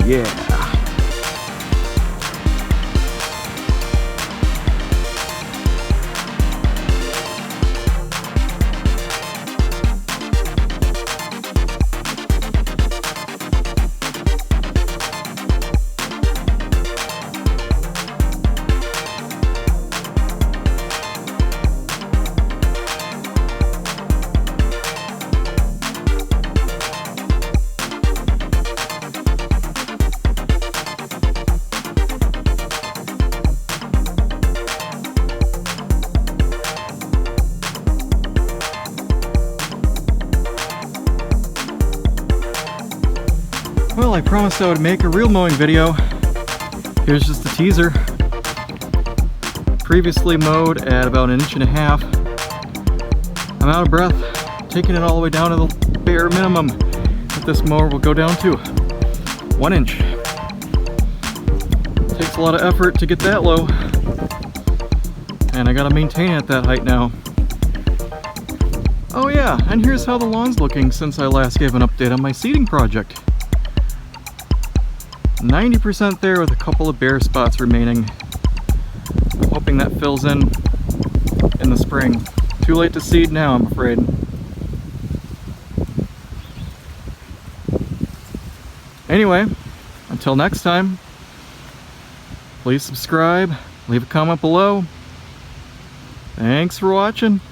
yeah. Well, I promised I would make a real mowing video. Here's just a teaser. Previously mowed at about 1.5 inches. I'm out of breath, taking it all the way down to the bare minimum that this mower will go down to. 1 inch. Takes a lot of effort to get that low, and I gotta maintain it at that height now. Oh yeah, and here's how the lawn's looking since I last gave an update on my seeding project. 90% there with a couple of bare spots remaining. I'm hoping that fills in the spring. Too late to seed now, I'm afraid. Anyway, until next time, please subscribe, leave a comment below. Thanks for watching.